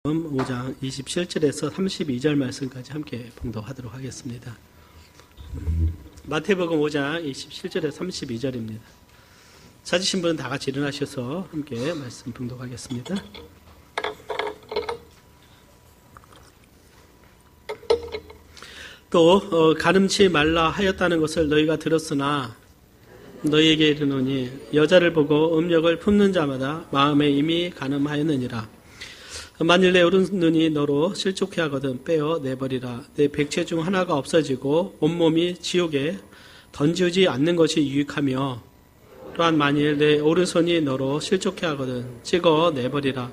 5장 27절에서 32절 말씀까지 함께 봉독하도록 하겠습니다. 마태복음 5장 27절에서 32절입니다. 찾으신 분은 다 같이 일어나셔서 함께 말씀 봉독하겠습니다. 또 가늠치 말라 하였다는 것을 너희가 들었으나 너희에게 이르노니 여자를 보고 음욕을 품는 자마다 마음에 이미 가늠하였느니라. 만일 내 오른눈이 너로 실족해 하거든 빼어 내버리라. 내 백체 중 하나가 없어지고 온몸이 지옥에 던지지 않는 것이 유익하며, 또한 만일 내 오른손이 너로 실족해 하거든 찍어 내버리라.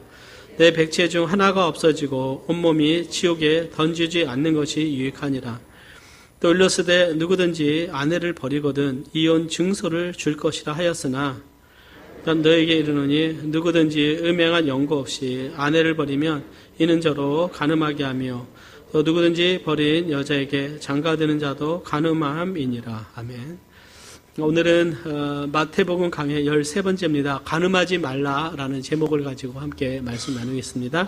내 백체 중 하나가 없어지고 온몸이 지옥에 던지지 않는 것이 유익하니라. 또 일러스되 누구든지 아내를 버리거든 이혼 증서를 줄 것이라 하였으나 난 너에게 이르노니 누구든지 음행한 연고 없이 아내를 버리면 이는 저로 가늠하게 하며 또 누구든지 버린 여자에게 장가드는 자도 가늠함이니라. 아멘. 오늘은 마태복음 강의 13번째입니다. 가늠하지 말라라는 제목을 가지고 함께 말씀 나누겠습니다.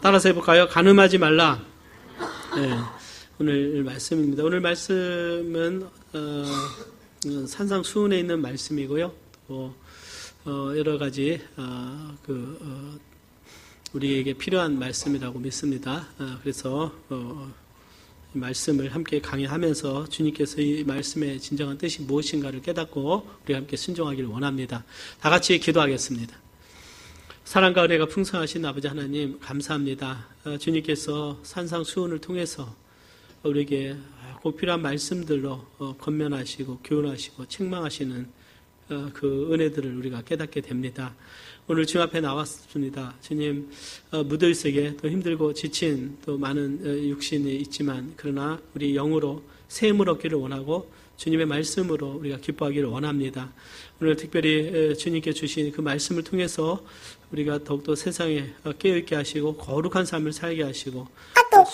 따라서 해볼까요? 가늠하지 말라. 네, 오늘 말씀입니다. 오늘 말씀은 산상수훈에 있는 말씀이고요. 또 여러 가지 우리에게 필요한 말씀이라고 믿습니다. 그래서 이 말씀을 함께 강의하면서 주님께서 이 말씀의 진정한 뜻이 무엇인가를 깨닫고 우리가 함께 순종하기를 원합니다. 다 같이 기도하겠습니다. 사랑과 은혜가 풍성하신 아버지 하나님 감사합니다. 주님께서 산상수훈을 통해서 우리에게 꼭 필요한 말씀들로 권면하시고 교훈하시고 책망하시는 그 은혜들을 우리가 깨닫게 됩니다. 오늘 주님 앞에 나왔습니다. 주님, 무들색에 또 힘들고 지친 또 많은 육신이 있지만 그러나 우리 영으로 샘을 얻기를 원하고 주님의 말씀으로 우리가 기뻐하기를 원합니다. 오늘 특별히 주님께 주신 그 말씀을 통해서 우리가 더욱더 세상에 깨어있게 하시고 거룩한 삶을 살게 하시고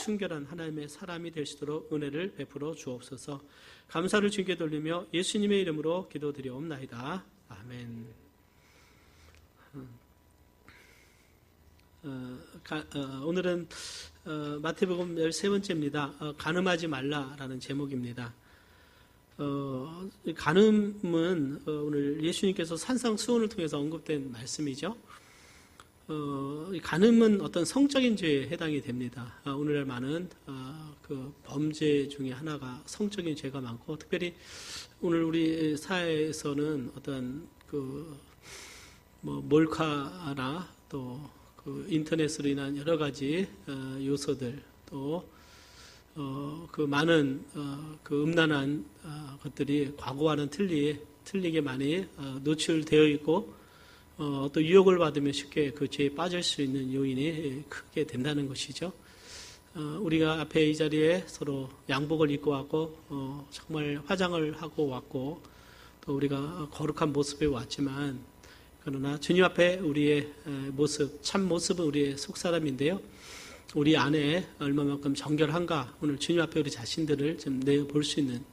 순결한 하나님의 사람이 될 수 있도록 은혜를 베풀어 주옵소서. 감사를 주님께 돌리며 예수님의 이름으로 기도드리옵나이다. 아멘. 오늘은 마태복음 13번째입니다. 가늠하지 말라라는 제목입니다. 가늠은 오늘 예수님께서 산상수훈을 통해서 언급된 말씀이죠. 가늠은 어떤 성적인 죄에 해당이 됩니다. 오늘날 많은 그 범죄 중에 하나가 성적인 죄가 많고, 특별히 오늘 우리 사회에서는 어떤 몰카나 또 그 인터넷으로 인한 여러 가지 요소들, 또 그 많은 그 음란한 것들이 과거와는 틀리게 많이 노출되어 있고, 또 유혹을 받으면 쉽게 그 죄에 빠질 수 있는 요인이 크게 된다는 것이죠. 우리가 앞에 이 자리에 서로 양복을 입고 왔고, 정말 화장을 하고 왔고, 또 우리가 거룩한 모습에 왔지만, 그러나 주님 앞에 우리의 모습, 참 모습은 우리의 속사람인데요. 우리 안에 얼마만큼 정결한가, 오늘 주님 앞에 우리 자신들을 좀 내볼 수 있는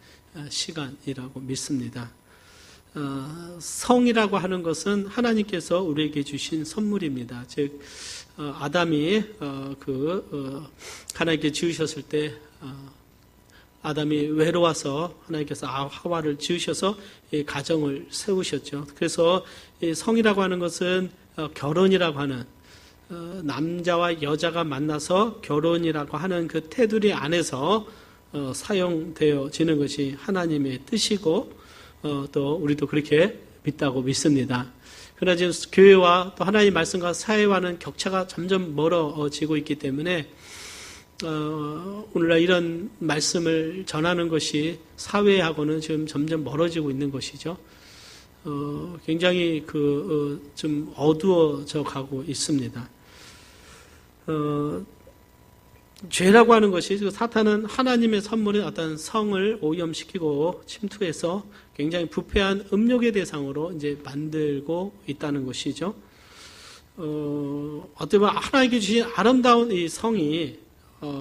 시간이라고 믿습니다. 성이라고 하는 것은 하나님께서 우리에게 주신 선물입니다. 즉 아담이 하나님께 지으셨을 때 아담이 외로워서 하나님께서 하와를 지으셔서 이 가정을 세우셨죠. 그래서 이 성이라고 하는 것은 결혼이라고 하는 남자와 여자가 만나서 결혼이라고 하는 그 테두리 안에서 사용되어지는 것이 하나님의 뜻이고, 또 우리도 그렇게 믿다고 믿습니다. 그러나 지금 교회와 또 하나님의 말씀과 사회와는 격차가 점점 멀어지고 있기 때문에 오늘날 이런 말씀을 전하는 것이 사회하고는 지금 점점 멀어지고 있는 것이죠. 굉장히 좀 어두워져 가고 있습니다. 죄라고 하는 것이, 사탄은 하나님의 선물인 어떤 성을 오염시키고 침투해서 굉장히 부패한 음욕의 대상으로 이제 만들고 있다는 것이죠. 어떻게 보면 하나님께 주신 아름다운 이 성이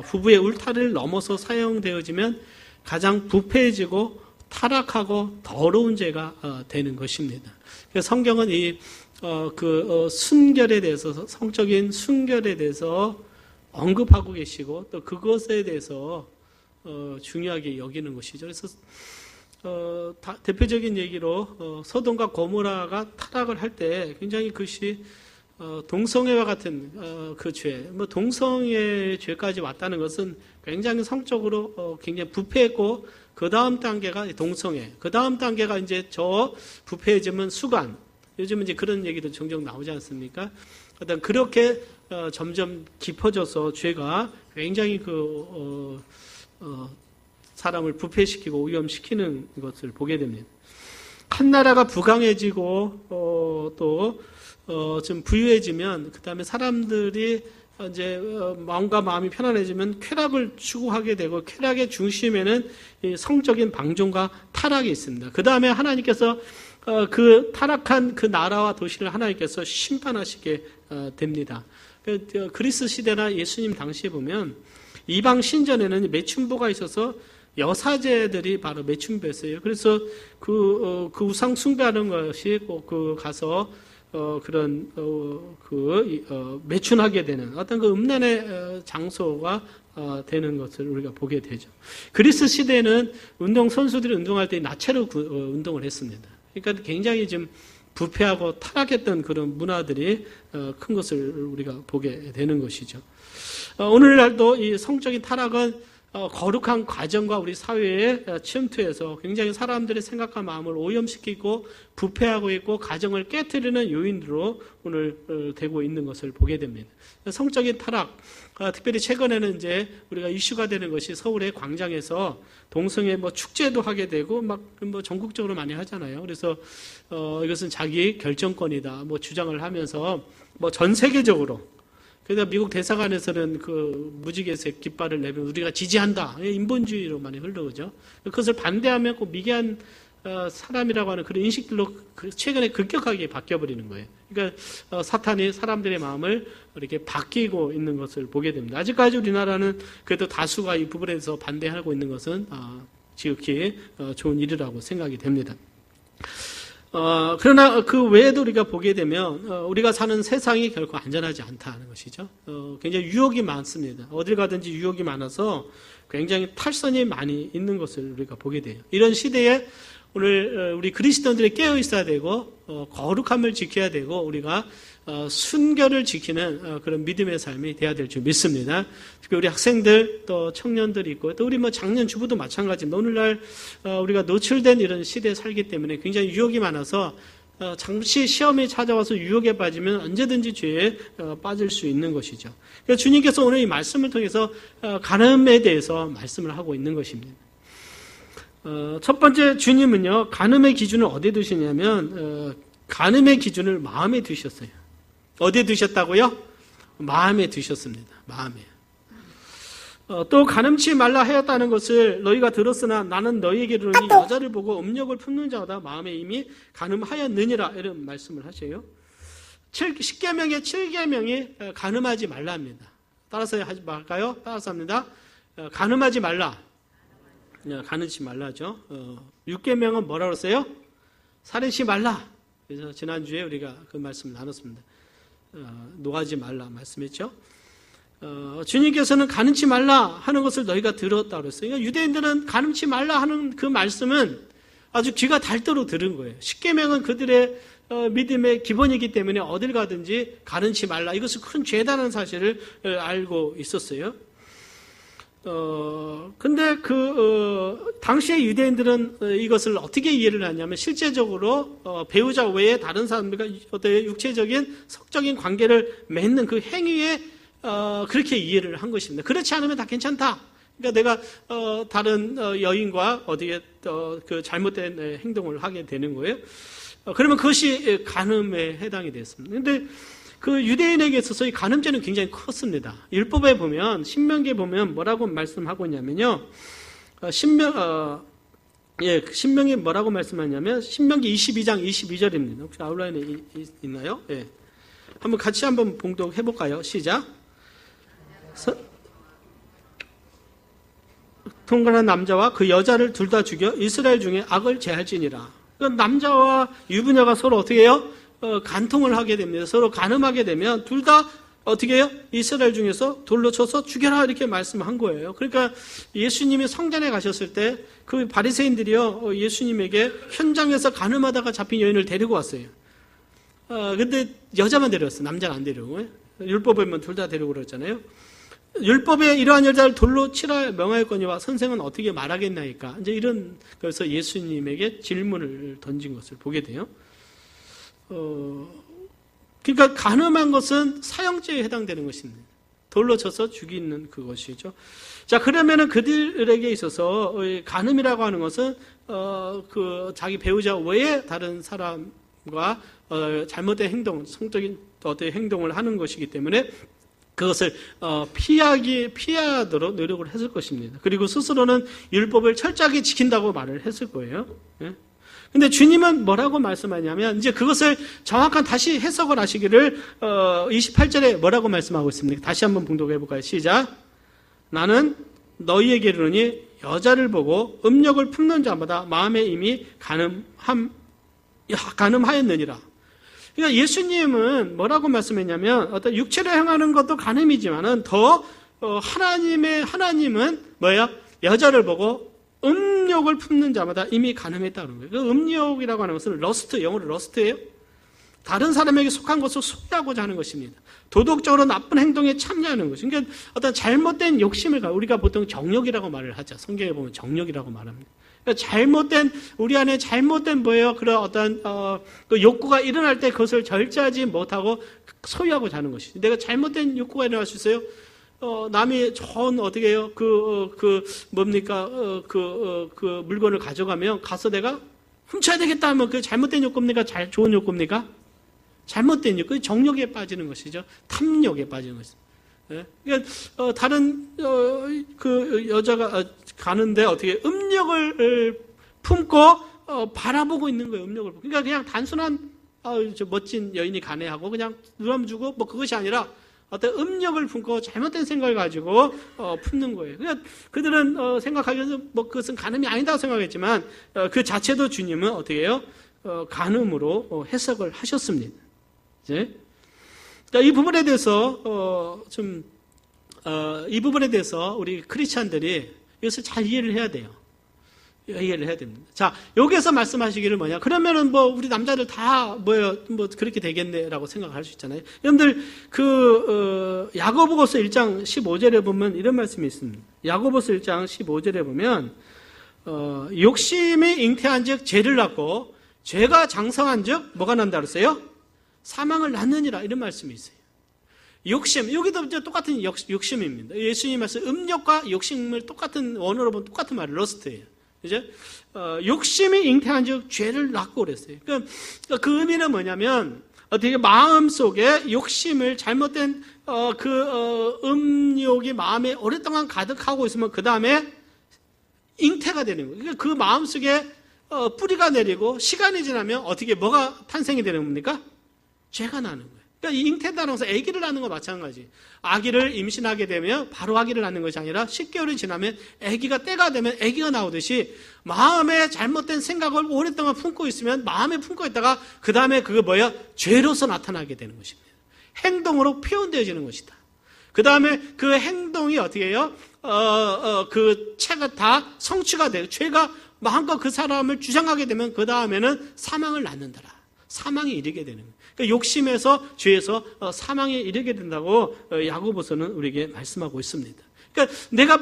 부부의 울타리를 넘어서 사용되어지면 가장 부패해지고 타락하고 더러운 죄가 되는 것입니다. 그래서 성경은 이 순결에 대해서, 성적인 순결에 대해서 언급하고 계시고, 또 그것에 대해서 중요하게 여기는 것이죠. 그래서 대표적인 얘기로 소돔과 고모라가 타락을 할 때 굉장히 그것이 동성애와 같은 그 죄, 동성애 죄까지 왔다는 것은 굉장히 성적으로 굉장히 부패했고, 그 다음 단계가 동성애, 그 다음 단계가 이제 저 부패해지면 수관. 요즘은 이제 그런 얘기도 종종 나오지 않습니까? 어떤 그렇게 점점 깊어져서 죄가 굉장히 사람을 부패시키고 오염시키는 것을 보게 됩니다. 한 나라가 부강해지고 좀 부유해지면, 그 다음에 사람들이 이제 마음과 마음이 편안해지면 쾌락을 추구하게 되고, 쾌락의 중심에는 이 성적인 방종과 타락이 있습니다. 그 다음에 하나님께서 그 타락한 그 나라와 도시를 하나님께서 심판하시게 됩니다. 그리스 시대나 예수님 당시에 보면 이방 신전에는 매춘부가 있어서 여사제들이 바로 매춘부였어요. 그래서 그 우상 숭배하는 것이 꼭 가서 매춘하게 되는 어떤 그 음란의 장소가 되는 것을 우리가 보게 되죠. 그리스 시대는 운동 선수들이 운동할 때 나체로 운동을 했습니다. 그러니까 굉장히 좀 부패하고 타락했던 그런 문화들이 큰 것을 우리가 보게 되는 것이죠. 오늘날도 이 성적인 타락은 거룩한 과정과 우리 사회에 침투해서 굉장히 사람들의 생각과 마음을 오염시키고 부패하고 있고 가정을 깨트리는 요인으로 오늘 되고 있는 것을 보게 됩니다. 성적인 타락, 특별히 최근에는 이제 우리가 이슈가 되는 것이 서울의 광장에서 동성애 축제도 하게 되고 전국적으로 많이 하잖아요. 그래서 이것은 자기 결정권이다 주장을 하면서 전 세계적으로, 그러니까 미국 대사관에서는 그 무지개색 깃발을 내면 우리가 지지한다. 인본주의로 많이 흘러오죠. 그것을 반대하면 꼭 미개한 사람이라고 하는 그런 인식들로 최근에 급격하게 바뀌어버리는 거예요. 그러니까 사탄이 사람들의 마음을 이렇게 바뀌고 있는 것을 보게 됩니다. 아직까지 우리나라는 그래도 다수가 이 부분에 대해서 반대하고 있는 것은 지극히 좋은 일이라고 생각이 됩니다. 그러나 그 외에도 우리가 보게 되면 우리가 사는 세상이 결코 안전하지 않다는 것이죠. 굉장히 유혹이 많습니다. 어딜 가든지 유혹이 많아서 굉장히 탈선이 많이 있는 것을 우리가 보게 돼요. 이런 시대에 오늘 우리 그리스도인들이 깨어 있어야 되고 거룩함을 지켜야 되고 우리가 순결을 지키는 그런 믿음의 삶이 돼야 될 줄 믿습니다. 특히 우리 학생들 또 청년들이 있고 또 우리 장년 주부도 마찬가지입니다. 오늘날 우리가 노출된 이런 시대에 살기 때문에 굉장히 유혹이 많아서 잠시 시험이 찾아와서 유혹에 빠지면 언제든지 죄에 빠질 수 있는 것이죠. 그러니까 주님께서 오늘 이 말씀을 통해서 간음에 대해서 말씀을 하고 있는 것입니다. 첫 번째 주님은요, 간음의 기준을 어디에 두시냐면 간음의 기준을 마음에 두셨어요. 어디에 두셨다고요? 마음에 두셨습니다. 마음에. 또 간음치 말라 하였다는 것을 너희가 들었으나 나는 너희에게 이르노니 여자를 보고 음욕을 품는 자마다 마음에 이미 간음하였느니라, 이런 말씀을 하셔요. 10계명의 7계명이 간음하지 말라입니다. 따라서 하지 말까요? 따라서 합니다. 간음하지 말라. 간음치 말라죠. 6계명은 뭐라고 했어요? 살인치 말라. 그래서 지난주에 우리가 그 말씀 나눴습니다. 노하지 말라 말씀했죠. 주님께서는 간음치 말라 하는 것을 너희가 들었다고 그랬어요. 그러니까 유대인들은 간음치 말라 하는 그 말씀은 아주 귀가 닳도록 들은 거예요. 10계명은 그들의 믿음의 기본이기 때문에 어딜 가든지 간음치 말라, 이것은 큰 죄다라는 사실을 알고 있었어요. 근데 당시의 유대인들은 이것을 어떻게 이해를 하냐면 실제적으로 배우자 외에 다른 사람들과 어떤 육체적인 성적인 관계를 맺는 그 행위에 그렇게 이해를 한 것입니다. 그렇지 않으면 다 괜찮다. 그러니까 내가 다른 여인과 어디에 그 잘못된 행동을 하게 되는 거예요. 그러면 그것이 간음에 해당이 됐습니다. 근데 그 유대인에게 있어서 이 간음죄는 굉장히 컸습니다. 율법에 보면, 신명기에 보면 뭐라고 말씀하고 있냐면요. 신명기 뭐라고 말씀하냐면, 신명기 22장 22절입니다. 혹시 아웃라인에 있나요? 예. 같이 한번 봉독해볼까요? 시작. 통관한 남자와 그 여자를 둘 다 죽여 이스라엘 중에 악을 제할지니라. 그러니까 남자와 유부녀가 서로 어떻게 해요? 간통을 하게 됩니다. 서로 간음하게 되면 둘 다 어떻게 해요? 이스라엘 중에서 돌로 쳐서 죽여라 이렇게 말씀한 거예요. 그러니까 예수님이 성전에 가셨을 때 그 바리새인들이요 예수님에게 현장에서 간음하다가 잡힌 여인을 데리고 왔어요. 근데 여자만 데려왔어요. 남자는 안 데려오고. 율법에 보면 둘 다 데리고 그랬잖아요. 율법에 이러한 여자를 돌로 치라 명하였거니와 선생은 어떻게 말하겠나이까. 이제 이런 그래서 예수님에게 질문을 던진 것을 보게 돼요. 그러니까 간음한 것은 사형죄에 해당되는 것입니다. 돌로 쳐서 죽이는 그것이죠. 자, 그러면은 그들에게 있어서 간음이라고 하는 것은 그 자기 배우자 외에 다른 사람과 잘못된 행동, 성적인 어떤 행동을 하는 것이기 때문에 그것을 피하도록 노력을 했을 것입니다. 그리고 스스로는 율법을 철저하게 지킨다고 말을 했을 거예요. 예? 근데 주님은 뭐라고 말씀하냐면 이제 그것을 정확한 다시 해석을 하시기를 28절에 뭐라고 말씀하고 있습니까? 다시 한번 봉독해 볼까요? 시작. 나는 너희에게 이르노니 여자를 보고 음욕을 품는 자마다 마음에 이미 간음하였느니라. 그러니까 예수님은 뭐라고 말씀했냐면 어떤 육체로 행하는 것도 간음이지만은 더 하나님은 뭐야? 여자를 보고 음욕을 품는 자마다 이미 간음했다는 거예요. 그 음욕이라고 하는 것은 러스트, 영어로 러스트예요. 다른 사람에게 속한 것을 소유하고자 하는 것입니다. 도덕적으로 나쁜 행동에 참여하는 것이. 그러니까 어떤 잘못된 욕심을 우리가 보통 정욕이라고 말을 하죠. 성경에 보면 정욕이라고 말합니다. 그러니까 잘못된 우리 안에 잘못된 뭐예요? 그런 어떤 그 욕구가 일어날 때 그것을 절제하지 못하고 소유하고자 하는 것이. 내가 잘못된 욕구가 일어날 수 있어요. 남이 좋은 어떻게 해요? 그 물건을 가져가면 가서 내가 훔쳐야 되겠다 하면 그 잘못된 욕구입니까? 좋은 욕구입니까? 잘못된 욕구, 정욕에 빠지는 것이죠. 탐욕에 빠지는 것이죠. 예? 그러니까 다른 그 여자가 가는데 어떻게 음욕을 품고 바라보고 있는 거예요. 음욕을. 그러니까 그냥 단순한 저 멋진 여인이 가네 하고 그냥 누람 주고 뭐 그것이 아니라 어떤 음욕을 품고 잘못된 생각을 가지고 품는 거예요. 그러니까 그들은 생각하기에서 뭐 그것은 간음이 아니다고 생각했지만 그 자체도 주님은 어떻게 해요? 간음으로 해석을 하셨습니다. 이제 이 부분에 대해서 이 부분에 대해서 우리 크리스찬들이 이것을 잘 이해를 해야 돼요. 이해를 해야 됩니다. 자, 여기에서 말씀하시기를 뭐냐? 그러면은 뭐 우리 남자들 다 뭐 그렇게 되겠네라고 생각할 수 있잖아요. 여러분들 야고보서 1장 15절에 보면 이런 말씀이 있습니다. 야고보서 1장 15절에 보면 욕심이 잉태한즉 죄를 낳고 죄가 장성한즉 뭐가 난다 그랬어요? 사망을 낳느니라 이런 말씀이 있어요. 욕심, 여기도 이제 똑같은 욕심입니다. 예수님 말씀 음욕과 욕심을 똑같은 원어로 보면 똑같은 말이 러스트예요. 이제 욕심이 잉태한즉 죄를 낳고 그랬어요. 그러니까 그 의미는 뭐냐면 어떻게 마음 속에 욕심을 잘못된 음욕이 마음에 오랫동안 가득하고 있으면 그 다음에 잉태가 되는 거예요. 그러니까 그 마음 속에 뿌리가 내리고 시간이 지나면 어떻게 뭐가 탄생이 되는 겁니까? 죄가 나는 거예요. 그러니까 이 잉태다는 것은 아기를 낳는 것과 마찬가지. 아기를 임신하게 되면 바로 아기를 낳는 것이 아니라 10개월이 지나면 아기가 때가 되면 아기가 나오듯이 마음에 잘못된 생각을 오랫동안 품고 있으면 마음에 품고 있다가 그 다음에 그게 뭐야? 죄로서 나타나게 되는 것입니다. 행동으로 표현되어지는 것이다. 그 다음에 그 행동이 어떻게 해요? 그 죄가 다 성취가 돼요. 죄가 마음껏 그 사람을 주장하게 되면 그 다음에는 사망을 낳는다라. 사망에 이르게 되는 거예요. 그러니까 욕심에서 죄에서 사망에 이르게 된다고 야고보서는 우리에게 말씀하고 있습니다. 그러니까 내가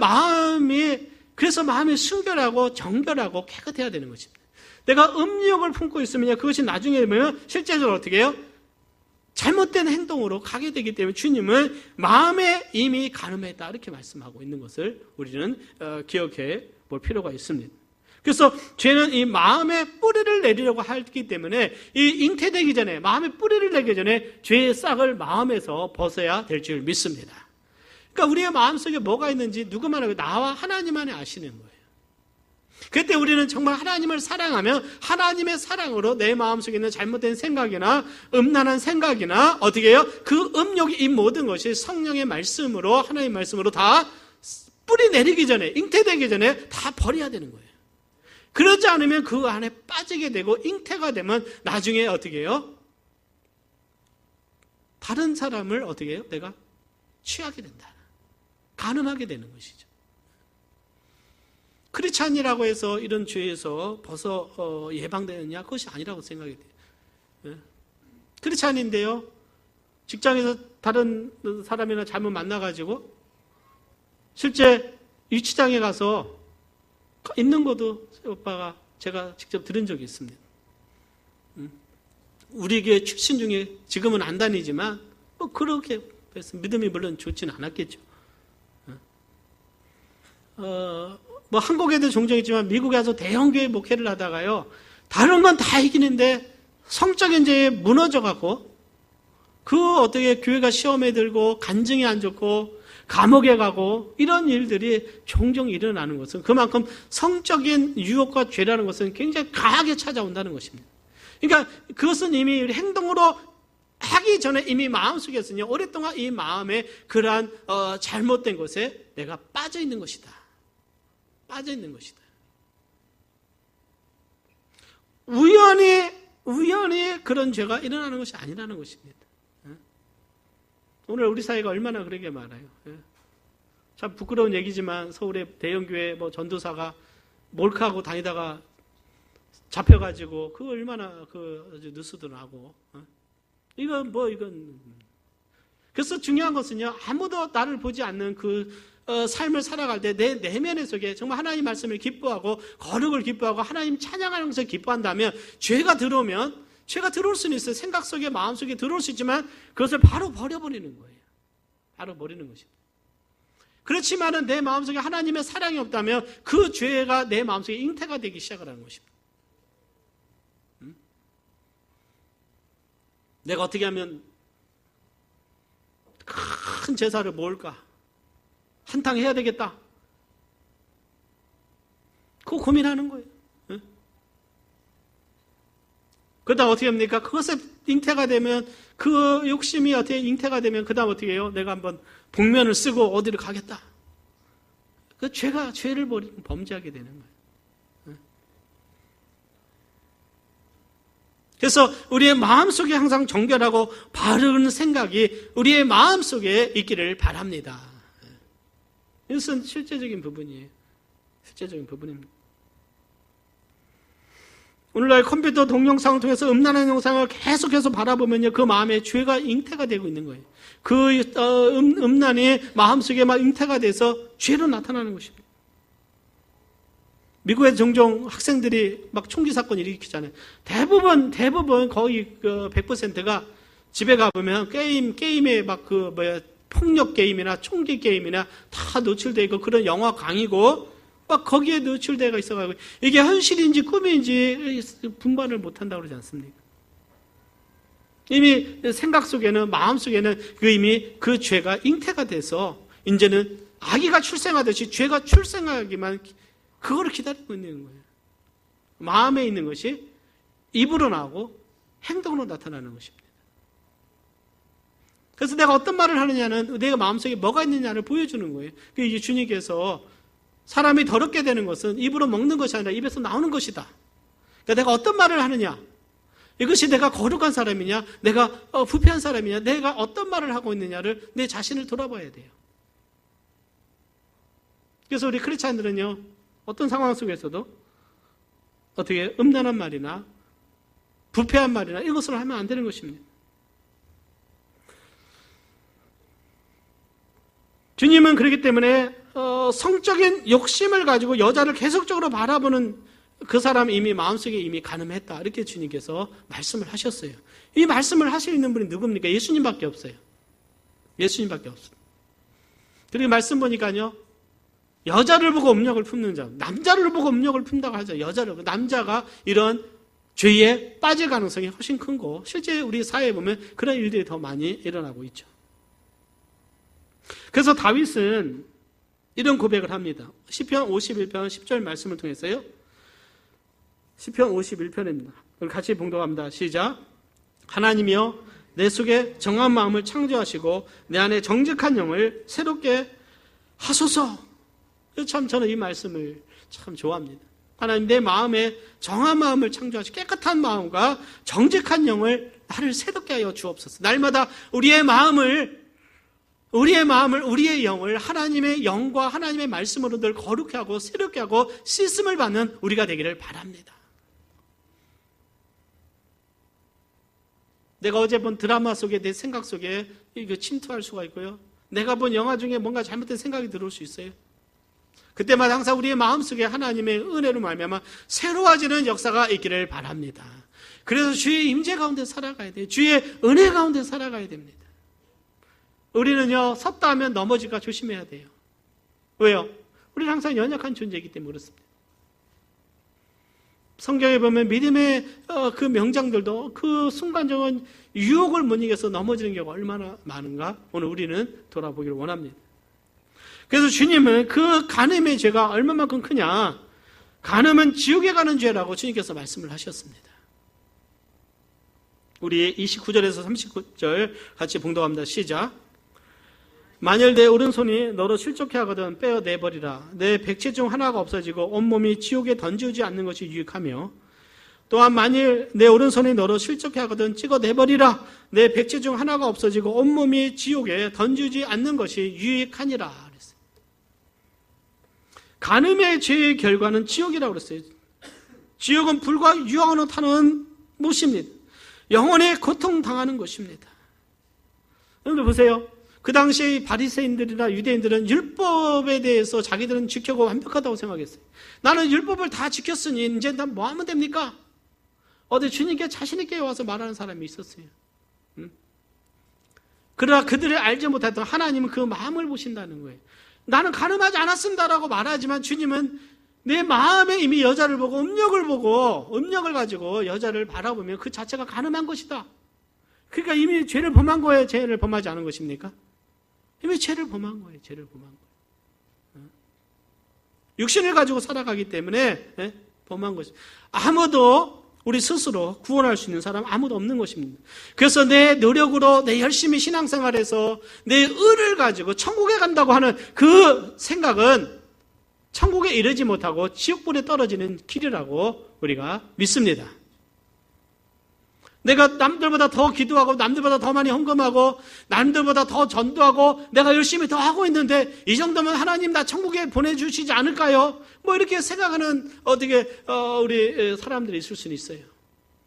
그래서 마음이 순결하고 정결하고 깨끗해야 되는 것입니다. 내가 음욕을 품고 있으면 그것이 나중에 되면 실제적으로 어떻게 해요? 잘못된 행동으로 가게 되기 때문에 주님은 마음에 이미 간음했다 이렇게 말씀하고 있는 것을 우리는 기억해 볼 필요가 있습니다. 그래서 죄는 이 마음에 뿌리를 내리려고 하기 때문에 이 잉태되기 전에 마음에 뿌리를 내기 전에 죄의 싹을 마음에서 벗어야 될 줄 믿습니다. 그러니까 우리의 마음속에 뭐가 있는지 누구만 알고 나와 하나님만이 아시는 거예요. 그때 우리는 정말 하나님을 사랑하면 하나님의 사랑으로 내 마음속에 있는 잘못된 생각이나 음란한 생각이나 어떻게 해요? 그 음욕이 이 모든 것이 성령의 말씀으로 하나님의 말씀으로 다 뿌리 내리기 전에 잉태되기 전에 다 버려야 되는 거예요. 그러지 않으면 그 안에 빠지게 되고 잉태가 되면 나중에 어떻게 해요? 다른 사람을 어떻게 해요? 내가 취하게 된다. 가늠하게 되는 것이죠. 크리스찬이라고 해서 이런 죄에서 벗어 예방되느냐? 그것이 아니라고 생각이 돼요. 크리스찬인데요, 직장에서 다른 사람이나 잘못 만나가지고 실제 유치장에 가서 있는 것도 오빠가 제가 직접 들은 적이 있습니다. 우리 교회 출신 중에 지금은 안 다니지만 뭐 그렇게 믿음이 물론 좋지는 않았겠죠. 뭐 한국에도 종종 있지만 미국에 와서 대형교회 목회를 하다가요, 다른 건 다 이기는데 성적인 죄에 무너져갖고 그 어떻게 교회가 시험에 들고 간증이 안 좋고 감옥에 가고 이런 일들이 종종 일어나는 것은 그만큼 성적인 유혹과 죄라는 것은 굉장히 강하게 찾아온다는 것입니다. 그러니까 그것은 이미 행동으로 하기 전에 이미 마음속에서는요, 오랫동안 이 마음에 그러한 잘못된 것에 내가 빠져 있는 것이다. 빠져 있는 것이다. 우연히 그런 죄가 일어나는 것이 아니라는 것입니다. 오늘 우리 사회가 얼마나 그러게 많아요. 참 부끄러운 얘기지만 서울의 대형교회 전도사가 몰카하고 다니다가 잡혀가지고 그 얼마나 뉴스도 나고 이건 그래서 중요한 것은요, 아무도 나를 보지 않는 그 삶을 살아갈 때 내 내면 속에 정말 하나님 말씀을 기뻐하고 거룩을 기뻐하고 하나님 찬양하는 것을 기뻐한다면 죄가 들어올 수는 있어요. 생각 속에 마음 속에 들어올 수 있지만 그것을 바로 버려버리는 거예요. 바로 버리는 것입니다. 그렇지만은 내 마음속에 하나님의 사랑이 없다면 그 죄가 내 마음속에 잉태가 되기 시작을 하는 것입니다. 내가 어떻게 하면 큰 제사를 모을까? 한탕 해야 되겠다. 그거 고민하는 거예요. 그러다 어떻게 합니까? 그것에 잉태가 되면, 그 욕심이 어떻게 잉태가 되면, 그 다음 어떻게 해요? 내가 한번 복면을 쓰고 어디를 가겠다. 그 죄를 범죄하게 되는 거예요. 그래서 우리의 마음속에 항상 정결하고 바른 생각이 우리의 마음속에 있기를 바랍니다. 이것은 실제적인 부분이에요. 실제적인 부분입니다. 오늘날 컴퓨터 동영상을 통해서 음란한 영상을 계속해서 바라보면요, 그 마음에 죄가 잉태가 되고 있는 거예요. 그 음란이 마음속에 막 잉태가 돼서 죄로 나타나는 것입니다. 미국에 종종 학생들이 막 총기 사건을 일으키잖아요. 대부분 거의 100%가 집에 가보면 게임에 막 폭력 게임이나 총기 게임이나 다 노출되어 있고 그런 영화 강의고 막 거기에 노출되어 있어가지고 이게 현실인지 꿈인지 분반을 못한다고 그러지 않습니까? 이미 생각 속에는, 마음 속에는 이미 그 죄가 잉태가 돼서 이제는 아기가 출생하듯이 죄가 출생하기만 그거를 기다리고 있는 거예요. 마음에 있는 것이 입으로 나오고 행동으로 나타나는 것입니다. 그래서 내가 어떤 말을 하느냐는 내가 마음속에 뭐가 있느냐를 보여주는 거예요. 이제 주님께서 사람이 더럽게 되는 것은 입으로 먹는 것이 아니라 입에서 나오는 것이다. 그러니까 내가 어떤 말을 하느냐, 이것이 내가 거룩한 사람이냐, 내가 부패한 사람이냐, 내가 어떤 말을 하고 있느냐를 내 자신을 돌아봐야 돼요. 그래서 우리 크리스찬들은요, 어떤 상황 속에서도 어떻게 음란한 말이나 부패한 말이나 이것을 하면 안 되는 것입니다. 주님은 그렇기 때문에 성적인 욕심을 가지고 여자를 계속적으로 바라보는 그 사람 이미 마음속에 이미 가늠했다, 이렇게 주님께서 말씀을 하셨어요. 이 말씀을 하실 있는 분이 누굽니까? 예수님밖에 없어요. 예수님밖에 없어요. 그리고 말씀 보니까요, 여자를 보고 음욕을 품는 자, 남자를 보고 음욕을 품다고 하죠. 남자가 이런 죄에 빠질 가능성이 훨씬 큰 거, 실제 우리 사회에 보면 그런 일들이 더 많이 일어나고 있죠. 그래서 다윗은 이런 고백을 합니다. 시편 51편 10절 말씀을 통해서요. 시편 51편입니다. 같이 봉독합니다. 시작. 하나님이여, 내 속에 정한 마음을 창조하시고 내 안에 정직한 영을 새롭게 하소서. 참 저는 이 말씀을 참 좋아합니다. 하나님, 내 마음에 정한 마음을 창조하시고 깨끗한 마음과 정직한 영을 나를 새롭게 하여 주옵소서. 날마다 우리의 마음을, 우리의 영을 하나님의 영과 하나님의 말씀으로 늘 거룩해 하고 새롭게 하고 씻음을 받는 우리가 되기를 바랍니다. 내가 어제 본 드라마 속에 내 생각 속에 이거 침투할 수가 있고요. 내가 본 영화 중에 뭔가 잘못된 생각이 들어올 수 있어요. 그때마다 항상 우리의 마음속에 하나님의 은혜로 말미암아 새로워지는 역사가 있기를 바랍니다. 그래서 주의 임재 가운데 살아가야 돼요. 주의 은혜 가운데 살아가야 됩니다. 우리는요, 섰다 하면 넘어질까 조심해야 돼요. 왜요? 우리는 항상 연약한 존재이기 때문에 그렇습니다. 성경에 보면 믿음의 그 명장들도 그 순간적인 유혹을 못 이겨서 넘어지는 경우가 얼마나 많은가 오늘 우리는 돌아보기를 원합니다. 그래서 주님은 그 간음의 죄가 얼마만큼 크냐, 간음은 지옥에 가는 죄라고 주님께서 말씀을 하셨습니다. 우리 29절에서 39절 같이 봉독합니다. 시작. 만일 내 오른손이 너로 실족해 하거든 빼어내버리라. 내 백체 중 하나가 없어지고 온몸이 지옥에 던지지 않는 것이 유익하며, 또한 만일 내 오른손이 너로 실족해 하거든 찍어내버리라. 내 백체 중 하나가 없어지고 온몸이 지옥에 던지지 않는 것이 유익하니라 그랬어요. 간음의 죄의 결과는 지옥이라고 그랬어요. 지옥은 불과 유황으로 타는 못입니다. 영원히 고통당하는 것입니다. 여러분들 보세요. 그 당시에 바리새인들이나 유대인들은 율법에 대해서 자기들은 지켜고 완벽하다고 생각했어요. 나는 율법을 다 지켰으니 이제 난 뭐 하면 됩니까? 어디 주님께 자신 있게 와서 말하는 사람이 있었어요. 그러나 그들을 알지 못했던 하나님은 그 마음을 보신다는 거예요. 나는 간음하지 않았습니다라고 말하지만 주님은 내 마음에 이미 여자를 보고 음력을 가지고 여자를 바라보면 그 자체가 간음한 것이다. 그러니까 이미 죄를 범한 거예요? 죄를 범하지 않은 것입니까? 이미 죄를 범한 거예요. 죄를 범한 거예요. 육신을 가지고 살아가기 때문에 범한 것입니다. 아무도 우리 스스로 구원할 수 있는 사람 아무도 없는 것입니다. 그래서 내 노력으로 내 열심히 신앙생활해서 내 의를 가지고 천국에 간다고 하는 그 생각은 천국에 이르지 못하고 지옥불에 떨어지는 길이라고 우리가 믿습니다. 내가 남들보다 더 기도하고 남들보다 더 많이 헌금하고 남들보다 더 전도하고 내가 열심히 더 하고 있는데 이 정도면 하나님 나 천국에 보내주시지 않을까요? 뭐 이렇게 생각하는 우리 사람들이 있을 수는 있어요.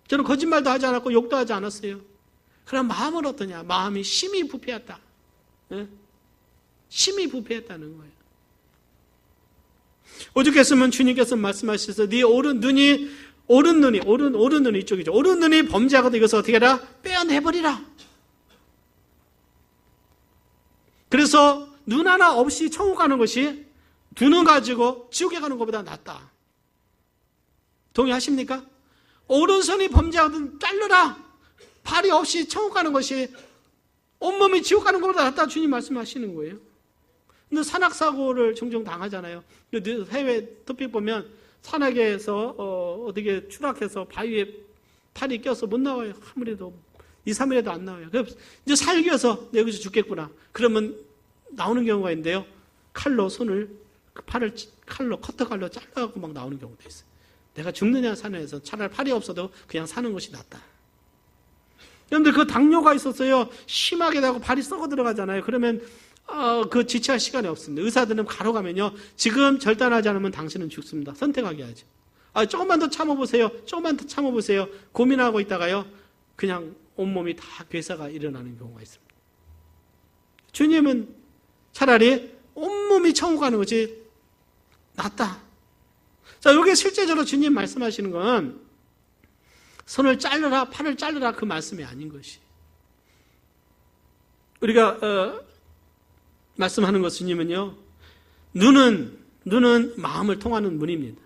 저는 거짓말도 하지 않았고 욕도 하지 않았어요. 그럼 마음은 어떠냐? 마음이 심히 부패했다. 심히 부패했다는 거예요. 오죽했으면 주님께서 말씀하셔서 네 오른 눈이 이쪽이죠. 오른 눈이 범죄하거든 이것을 어떻게 해라? 빼어내버리라. 그래서 눈 하나 없이 천국 가는 것이 두 눈 가지고 지옥에 가는 것보다 낫다. 동의하십니까? 오른손이 범죄하거든 자르라. 팔이 없이 천국 가는 것이 온몸이 지옥 가는 것보다 낫다. 주님 말씀하시는 거예요. 근데 산악사고를 종종 당하잖아요. 해외 토픽 보면 산악에서 어떻게 추락해서 바위에 팔이 껴서 못 나와요. 아무래도 2, 3일에도 안 나와요. 그래서 이제 살기 위해서 여기서 죽겠구나. 그러면 나오는 경우가 있는데요. 칼로 손을 그 팔을 커터칼로 잘라갖고 막 나오는 경우도 있어요. 내가 죽느냐 사느냐에서 차라리 팔이 없어도 그냥 사는 것이 낫다. 그런데 그 당뇨가 있었어요. 심하게 나고 발이 썩어 들어가잖아요. 그러면 그 지체할 시간이 없습니다. 의사들은 가로 가면요. 지금 절단하지 않으면 당신은 죽습니다. 선택하게 하죠. 조금만 더 참아보세요. 조금만 더 참아보세요. 고민하고 있다가요. 그냥 온몸이 다 괴사가 일어나는 경우가 있습니다. 주님은 차라리 온몸이 천국 가는 것이 낫다. 자, 이게 실제적으로 주님 말씀하시는 건 손을 자르라, 팔을 자르라 그 말씀이 아닌 것이. 우리가 말씀하는 것 주님은요, 눈은 마음을 통하는 문입니다.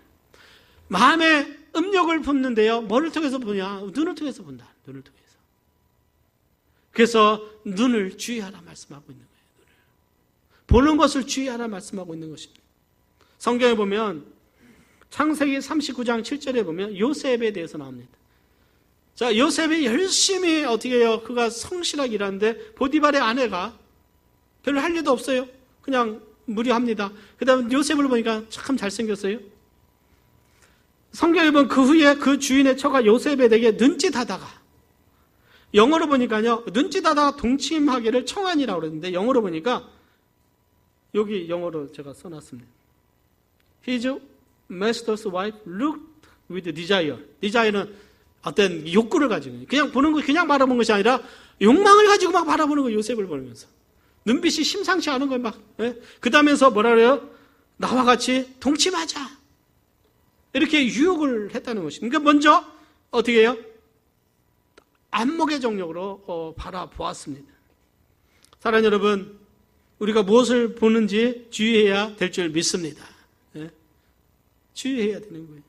마음에 음욕을 품는데요, 뭐를 통해서 보냐? 눈을 통해서 본다. 눈을 통해서. 그래서 눈을 주의하라 말씀하고 있는 거예요. 눈을. 보는 것을 주의하라 말씀하고 있는 것입니다. 성경에 보면 창세기 39장 7절에 보면 요셉에 대해서 나옵니다. 자, 요셉이 열심히 어떻게 해요? 그가 성실하게 일하는데 보디발의 아내가 별로 할 일도 없어요. 그냥 무료합니다. 그 다음에 요셉을 보니까 참 잘생겼어요. 성경에 보면 그 후에 그 주인의 처가 요셉에 대해 눈짓하다가 영어로 보니까요, 눈짓하다 동침하기를 청한이라고 그러는데, 영어로 보니까, 여기 영어로 제가 써놨습니다. His master's wife looked with desire. desire는 어떤 욕구를 가지고, 그냥 보는 거, 그냥 바라보는 것이 아니라, 욕망을 가지고 막 바라보는 거예요, 요셉을 보면서. 눈빛이 심상치 않은 거예요, 막. 예? 그 다음에서 뭐라 그래요? 나와 같이 동침하자. 이렇게 유혹을 했다는 것입니다. 그러니까 먼저, 어떻게 해요? 안목의 정력으로 바라보았습니다. 사랑하는 여러분, 우리가 무엇을 보는지 주의해야 될 줄 믿습니다. 예? 주의해야 되는 거예요.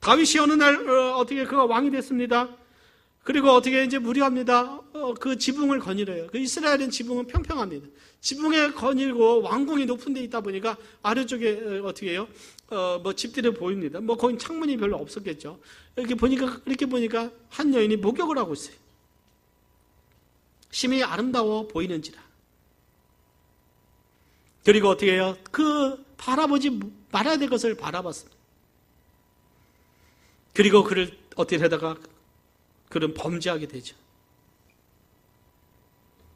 다윗이 어느 날 어떻게 그가 왕이 됐습니다. 그리고 어떻게 이제 무료합니다. 그 지붕을 거닐어요. 그 이스라엘은 지붕은 평평합니다. 지붕에 거닐고 왕궁이 높은 데 있다 보니까 아래쪽에 어떻게 해요? 뭐 집들이 보입니다. 뭐 거기 창문이 별로 없었겠죠. 이렇게 보니까 한 여인이 목욕을 하고 있어요. 심히 아름다워 보이는지라. 그리고 어떻게 해요? 그 바라보지 말아야 될 것을 바라봤습니다. 그리고 그를 어떻게 하다가 그런 범죄하게 되죠.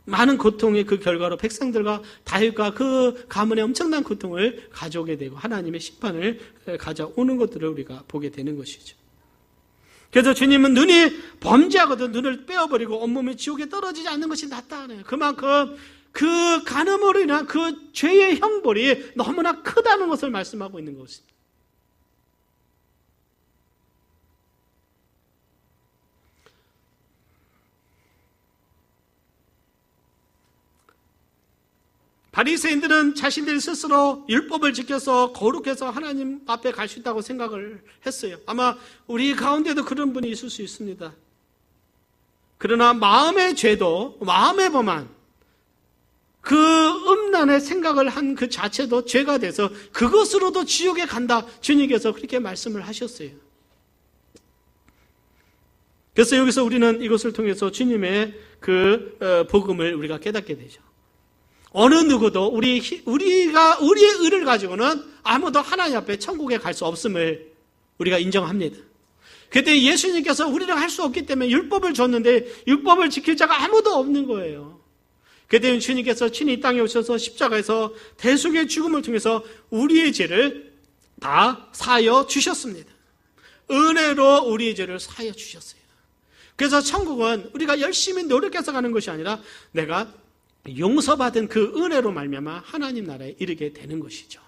많은 고통의 그 결과로 백성들과 다윗과 그 가문의 엄청난 고통을 가져오게 되고 하나님의 심판을 가져오는 것들을 우리가 보게 되는 것이죠. 그래서 주님은 눈이 범죄하거든 눈을 빼어버리고 온몸이 지옥에 떨어지지 않는 것이 낫다. 그만큼 그 간음으로 인한 그 죄의 형벌이 너무나 크다는 것을 말씀하고 있는 것입니다. 바리새인들은 자신들이 스스로 율법을 지켜서 거룩해서 하나님 앞에 갈 수 있다고 생각을 했어요. 아마 우리 가운데도 그런 분이 있을 수 있습니다. 그러나 마음의 죄도, 마음의 범한 그 음란의 생각을 한 그 자체도 죄가 돼서 그것으로도 지옥에 간다. 주님께서 그렇게 말씀을 하셨어요. 그래서 여기서 우리는 이것을 통해서 주님의 그 복음을 우리가 깨닫게 되죠. 어느 누구도 우리의 의를 가지고는 아무도 하나님 앞에 천국에 갈 수 없음을 우리가 인정합니다. 그때 예수님께서 우리를 할 수 없기 때문에 율법을 줬는데 율법을 지킬 자가 아무도 없는 거예요. 그때 주님께서 친히 이 땅에 오셔서 십자가에서 대속의 죽음을 통해서 우리의 죄를 다 사하여 주셨습니다. 은혜로 우리의 죄를 사하여 주셨어요. 그래서 천국은 우리가 열심히 노력해서 가는 것이 아니라 내가 용서받은 그 은혜로 말미암아 하나님 나라에 이르게 되는 것이죠.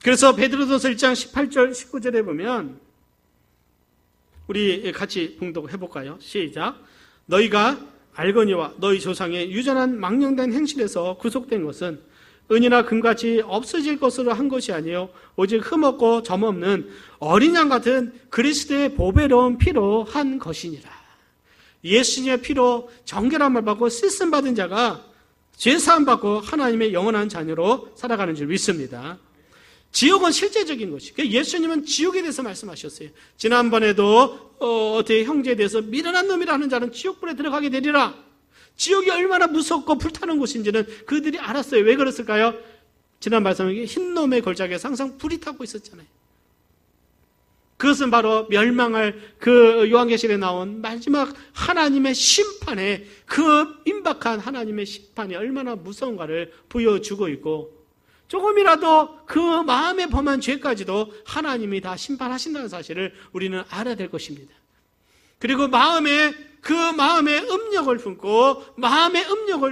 그래서 베드로전서 1장 18절 19절에 보면 우리 같이 봉독해 볼까요? 시작. 너희가 알거니와 너희 조상의 유전한 망령된 행실에서 구속된 것은 은이나 금같이 없어질 것으로 한 것이 아니요 오직 흠없고 점없는 어린 양 같은 그리스도의 보배로운 피로 한 것이니라. 예수님의 피로 정결함을 받고 씻음 받은 자가 죄사함 받고 하나님의 영원한 자녀로 살아가는 줄 믿습니다. 지옥은 실제적인 것이고 예수님은 지옥에 대해서 말씀하셨어요. 지난번에도 어떻게 형제에 대해서 미련한 놈이라는 자는 지옥불에 들어가게 되리라. 지옥이 얼마나 무섭고 불타는 곳인지는 그들이 알았어요. 왜 그랬을까요? 지난 말씀에 흰놈의 걸작에서 항상 불이 타고 있었잖아요. 그것은 바로 멸망할 그 요한계시록에 나온 마지막 하나님의 심판에 그 임박한 하나님의 심판이 얼마나 무서운가를 보여주고 있고 조금이라도 그 마음에 범한 죄까지도 하나님이 다 심판하신다는 사실을 우리는 알아야 될 것입니다. 그리고 마음에 음욕을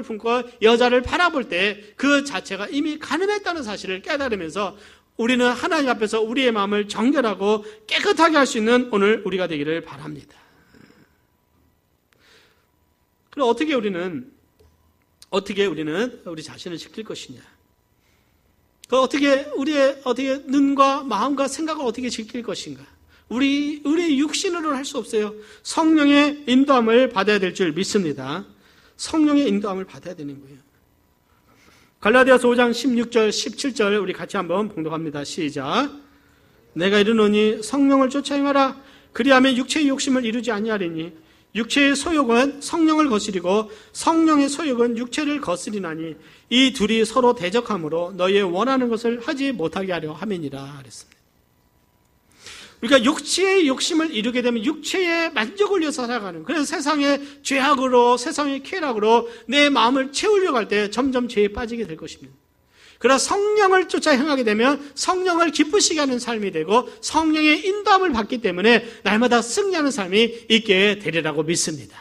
품고 여자를 바라볼 때 그 자체가 이미 가늠했다는 사실을 깨달으면서 우리는 하나님 앞에서 우리의 마음을 정결하고 깨끗하게 할 수 있는 오늘 우리가 되기를 바랍니다. 그럼 어떻게 우리는 우리 자신을 지킬 것이냐? 우리의 눈과 마음과 생각을 어떻게 지킬 것인가? 우리의 육신으로는 할 수 없어요. 성령의 인도함을 받아야 될 줄 믿습니다. 성령의 인도함을 받아야 되는 거예요. 갈라디아서 5장 16절 17절 우리 같이 한번 봉독합니다. 시작. 내가 이르노니 성령을 쫓아 행하라. 그리하면 육체의 욕심을 이루지 아니하리니 육체의 소욕은 성령을 거스리고 성령의 소욕은 육체를 거스리나니 이 둘이 서로 대적하므로 너희의 원하는 것을 하지 못하게 하려 함이니라 그랬습니다. 우리가 육체의 욕심을 이루게 되면 육체의 만족을 위해서 살아가는, 그래서 세상의 죄악으로, 세상의 쾌락으로 내 마음을 채우려고 할 때 점점 죄에 빠지게 될 것입니다. 그러나 성령을 쫓아 행하게 되면 성령을 기쁘시게 하는 삶이 되고 성령의 인도함을 받기 때문에 날마다 승리하는 삶이 있게 되리라고 믿습니다.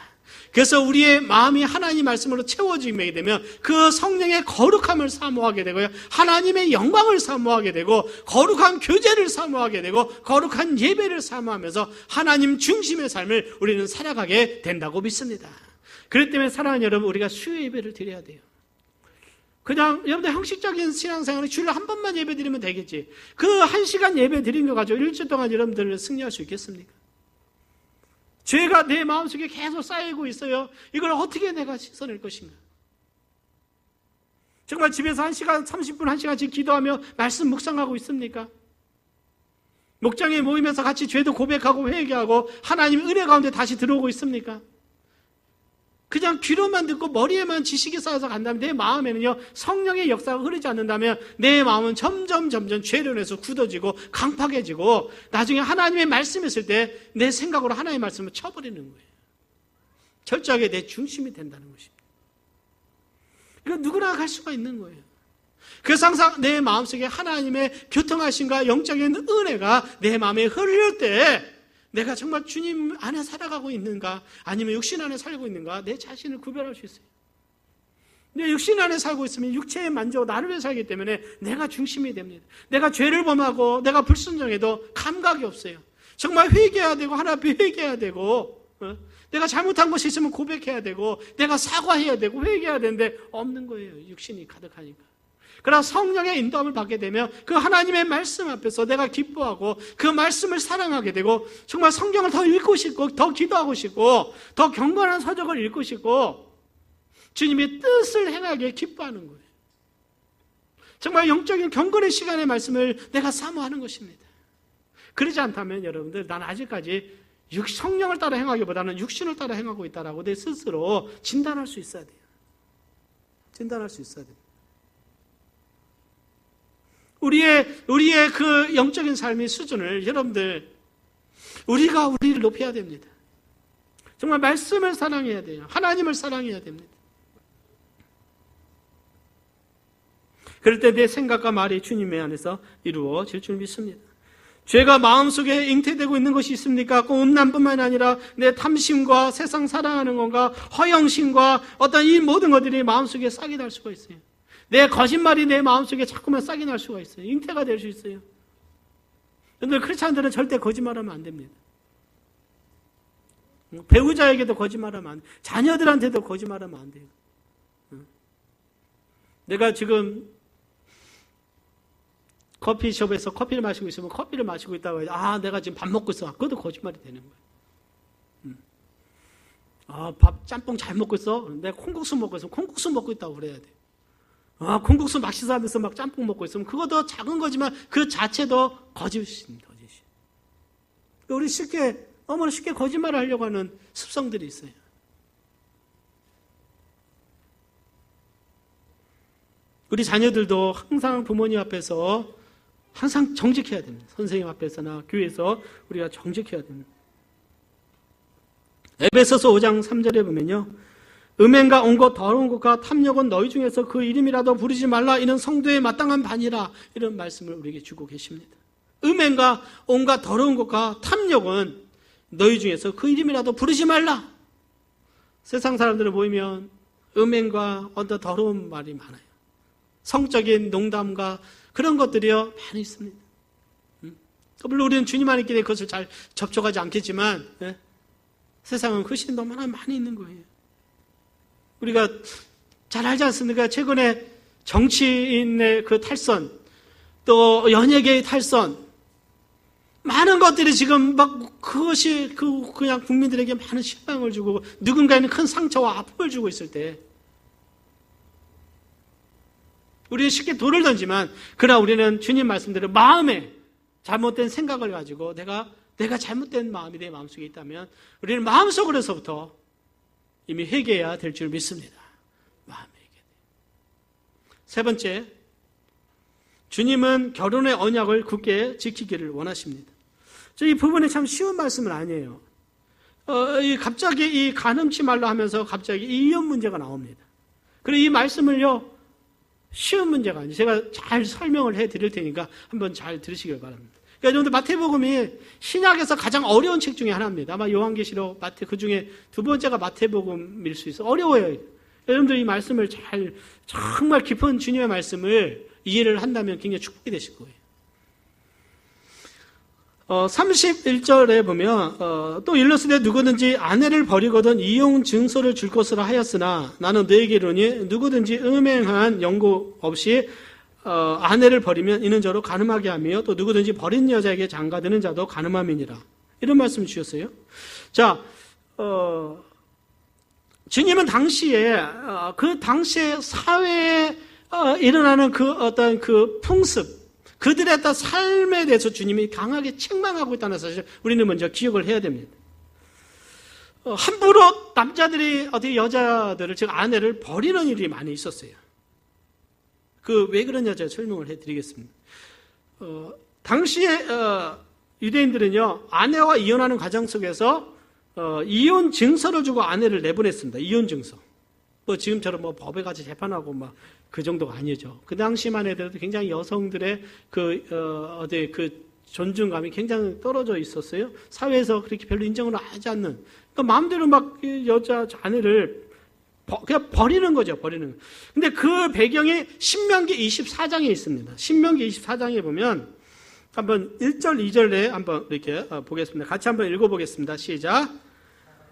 그래서 우리의 마음이 하나님 말씀으로 채워지게 되면 그 성령의 거룩함을 사모하게 되고요, 하나님의 영광을 사모하게 되고 거룩한 교제를 사모하게 되고 거룩한 예배를 사모하면서 하나님 중심의 삶을 우리는 살아가게 된다고 믿습니다. 그렇기 때문에 사랑하는 여러분, 우리가 수요 예배를 드려야 돼요. 그냥 여러분들 형식적인 신앙생활은 주일에 한 번만 예배 드리면 되겠지, 그 1시간 예배 드린 거 가지고 일주일 동안 여러분들을 승리할 수 있겠습니까? 죄가 내 마음속에 계속 쌓이고 있어요. 이걸 어떻게 내가 씻어낼 것인가? 정말 집에서 1시간 30분 1시간씩 기도하며 말씀 묵상하고 있습니까? 목장에 모이면서 같이 죄도 고백하고 회개하고 하나님 은혜 가운데 다시 들어오고 있습니까? 그냥 귀로만 듣고 머리에만 지식이 쌓여서 간다면 내 마음에는요, 성령의 역사가 흐르지 않는다면 내 마음은 점점 죄로 인해서 굳어지고 강팍해지고 나중에 하나님의 말씀이 있을 때 내 생각으로 하나님의 말씀을 쳐버리는 거예요. 철저하게 내 중심이 된다는 것입니다. 이거 누구나 갈 수가 있는 거예요. 그래서 항상 내 마음속에 하나님의 교통하심과 영적인 은혜가 내 마음에 흐를 때 내가 정말 주님 안에 살아가고 있는가 아니면 육신 안에 살고 있는가, 내 자신을 구별할 수 있어요. 내 육신 안에 살고 있으면 육체의 만족, 나를 위해 살기 때문에 내가 중심이 됩니다. 내가 죄를 범하고 내가 불순종해도 감각이 없어요. 정말 회개해야 되고 하나님 앞에 회개해야 되고, 내가 잘못한 것이 있으면 고백해야 되고 내가 사과해야 되고 회개해야 되는데 없는 거예요. 육신이 가득하니까. 그러나 성령의 인도함을 받게 되면 그 하나님의 말씀 앞에서 내가 기뻐하고 그 말씀을 사랑하게 되고 정말 성경을 더 읽고 싶고 더 기도하고 싶고 더 경건한 서적을 읽고 싶고 주님의 뜻을 행하기에 기뻐하는 거예요. 정말 영적인 경건의 시간의 말씀을 내가 사모하는 것입니다. 그러지 않다면 여러분들, 난 아직까지 성령을 따라 행하기보다는 육신을 따라 행하고 있다라고 내 스스로 진단할 수 있어야 돼요. 진단할 수 있어야 돼요. 우리의 그 영적인 삶의 수준을 여러분들, 우리가 우리를 높여야 됩니다. 정말 말씀을 사랑해야 돼요. 하나님을 사랑해야 됩니다. 그럴 때 내 생각과 말이 주님의 안에서 이루어질 줄 믿습니다. 죄가 마음속에 잉태되고 있는 것이 있습니까? 그 음란뿐만 아니라 내 탐심과 세상 사랑하는 것과 허영심과 어떤 이 모든 것들이 마음속에 싹이 날 수가 있어요. 내 거짓말이 내 마음속에 자꾸만 싹이 날 수가 있어요. 잉태가 될 수 있어요. 그런데 크리스찬들은 절대 거짓말하면 안 됩니다. 배우자에게도 거짓말하면 안 돼요. 자녀들한테도 거짓말하면 안 돼요. 내가 지금 커피숍에서 커피를 마시고 있으면 커피를 마시고 있다고 해서 내가 지금 밥 먹고 있어. 그것도 거짓말이 되는 거예요. 밥 짬뽕 잘 먹고 있어. 내가 콩국수 먹고 있으면 콩국수 먹고 있다고 그래야 돼. 콩국수 막 식사하면서 막 짬뽕 먹고 있으면 그것도 작은 거지만 그 자체도 거짓입니다. 우리 너무나 쉽게 거짓말을 하려고 하는 습성들이 있어요. 우리 자녀들도 항상 부모님 앞에서 항상 정직해야 됩니다. 선생님 앞에서나 교회에서 우리가 정직해야 됩니다. 에베소서 5장 3절에 보면요, 음행과 온것 더러운 것과 탐욕은 너희 중에서 그 이름이라도 부르지 말라. 이는 성도의 마땅한 반이라. 이런 말씀을 우리에게 주고 계십니다. 음행과 온갖 더러운 것과 탐욕은 너희 중에서 그 이름이라도 부르지 말라. 세상 사람들을 모이면 음행과 어떤 더러운 말이 많아요. 성적인 농담과 그런 것들이요 많이 있습니다. 물론 우리는 주님 안에 있기 때문에 그것을 잘 접촉하지 않겠지만 세상은 그것이 너무나 많이 있는 거예요. 우리가 잘 알지 않습니까? 최근에 정치인의 그 탈선, 또 연예계의 탈선, 많은 것들이 지금 막 그것이 그냥 국민들에게 많은 실망을 주고 누군가에는 큰 상처와 아픔을 주고 있을 때 우리는 쉽게 돌을 던지만, 그러나 우리는 주님 말씀대로 마음에 잘못된 생각을 가지고 내가 잘못된 마음이 내 마음속에 있다면 우리는 마음속으로서부터 이미 회개해야 될 줄 믿습니다. 마음의 회개. 세 번째, 주님은 결혼의 언약을 굳게 지키기를 원하십니다. 이 부분이 참 쉬운 말씀은 아니에요. 갑자기 이 간음치 말로 하면서 갑자기 이혼 문제가 나옵니다. 그리고 이 말씀을요, 쉬운 문제가 아니에요. 제가 잘 설명을 해 드릴 테니까 한번 잘 들으시길 바랍니다. 그러니까 여러분들 마태복음이 신약에서 가장 어려운 책 중에 하나입니다. 아마 요한계시록, 마태, 그 중에 두 번째가 마태복음일 수 있어요. 어려워요. 여러분들 이 말씀을 정말 깊은 주님의 말씀을 이해를 한다면 굉장히 축복이 되실 거예요. 31절에 보면 또 일러스되 누구든지 아내를 버리거든 이혼 증서를 줄 것으로 하였으나 나는 너에게 이르노니 누구든지 음행한 연고 없이 아내를 버리면 이는 저로 간음하게 하며 또 누구든지 버린 여자에게 장가드는 자도 간음함이니라. 이런 말씀 주셨어요. 자, 주님은 당시에 그 당시에 사회에 일어나는 그 어떤 그 풍습, 그들의 어떤 삶에 대해서 주님이 강하게 책망하고 있다는 사실 우리는 먼저 기억을 해야 됩니다. 함부로 남자들이 어디 여자들을, 즉 아내를 버리는 일이 많이 있었어요. 왜 그런 여자 설명을 해드리겠습니다. 당시에 유대인들은요, 아내와 이혼하는 과정 속에서 이혼 증서를 주고 아내를 내보냈습니다. 이혼 증서. 지금처럼 법에 같이 재판하고 그 정도가 아니죠. 그 당시만 해도 굉장히 여성들의 그 존중감이 굉장히 떨어져 있었어요. 사회에서 그렇게 별로 인정을 하지 않는. 그러니까 마음대로 여자 아내를 그냥 버리는 거죠, 버리는. 근데 그 배경이 신명기 24장에 있습니다. 신명기 24장에 보면 한번 1절, 2절에 한번 이렇게 보겠습니다. 같이 한번 읽어보겠습니다. 시작.